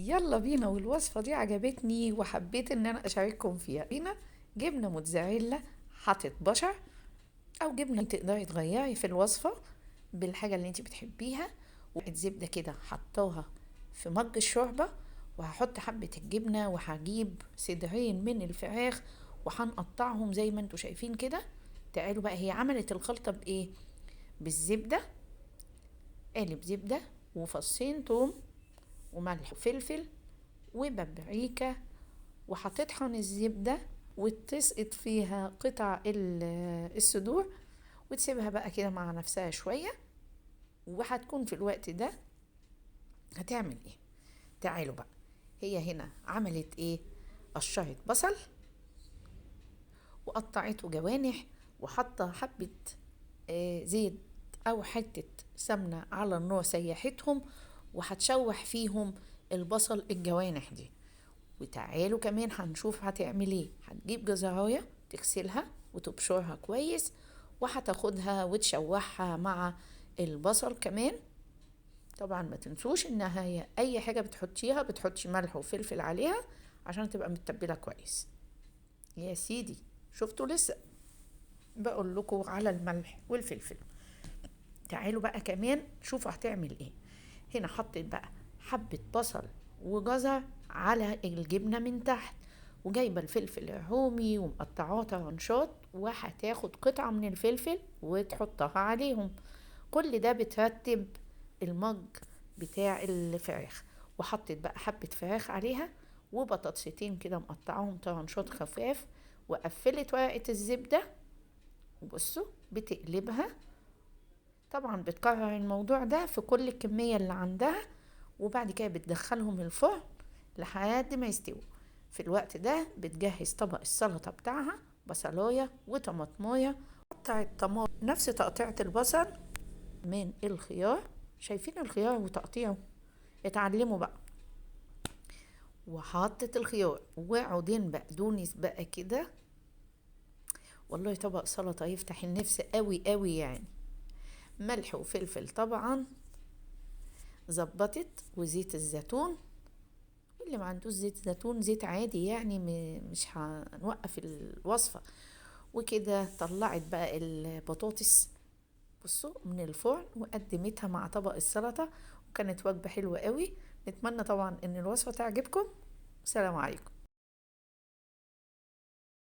يلا بينا، والوصفة دي عجبتني وحبيت ان انا اشارككم فيها. بينا جبنة موتزاريلا، حطت بشر او جبنة تقدري تغيري في الوصفة بالحاجة اللي انت بتحبيها. وقت زبدة كده حطوها في مج الشوربة، وهحط حبة الجبنة وهجيب صدرين من الفراخ وهنقطعهم زي ما انتوا شايفين كده. تعالوا بقى، هي عملت الخلطة بايه؟ بالزبدة، قالب زبدة وفصين توم وملح وفلفل وبابريكا، وهتطحن الزبدة وتسقط فيها قطع الصدور وتسيبها بقى كده مع نفسها شوية. وهتكون في الوقت ده هتعمل ايه؟ تعالوا بقى، هي هنا عملت ايه؟ قشرت بصل وقطعته جوانح، وحطها حبة زيت او حتة سمنة على النار، سيحتهم وهتشوح فيهم البصل الجوانح دي. وتعالوا كمان هنشوف هتعمل ايه. هتجيب جزراية تغسلها وتبشرها كويس، وهتاخدها وتشوحها مع البصل كمان. طبعا ما تنسوش انها هي اي حاجة بتحطيها بتحطي ملح وفلفل عليها عشان تبقى متبلة كويس. يا سيدي، شفتوا لسه بقول لكم على الملح والفلفل. تعالوا بقى كمان شوفوا هتعمل ايه. هنا حطيت بقى حبة بصل وجزر على الجبنة من تحت، وجايبة الفلفل الرومي ومقطعاه طرنشات، وهتاخد قطعة من الفلفل وتحطها عليهم. كل ده بترتب المج بتاع الفراخ. وحطيت بقى حبة فراخ عليها وبطاطستين كده مقطعهم طرنشات خفاف، وقفلت ورقة الزبدة. وبصوا بتقلبها، طبعا بتكرر الموضوع ده في كل الكمية اللي عندها، وبعد كده بتدخلهم الفرن لحد ما يستووا. في الوقت ده بتجهز طبق السلطة بتاعها، بصلاية وطماطماية. قطع الطماطم نفس تقطيعة البصل من الخيار، شايفين الخيار وتقطيعه؟ اتعلموا بقى. وحطت الخيار وعودين بقدونس بقى كده. والله طبق سلطة يفتح النفس قوي قوي يعني. ملح وفلفل طبعا زبطت، وزيت الزيتون. اللي ما عندوش زيت زيتون زيت عادي يعني، مش هنوقف الوصفة. وكده طلعت بقى البطاطس، بصوا، من الفرن وقدمتها مع طبق السلطة، وكانت وجبة حلوة قوي. نتمنى طبعا ان الوصفة تعجبكم. سلام عليكم.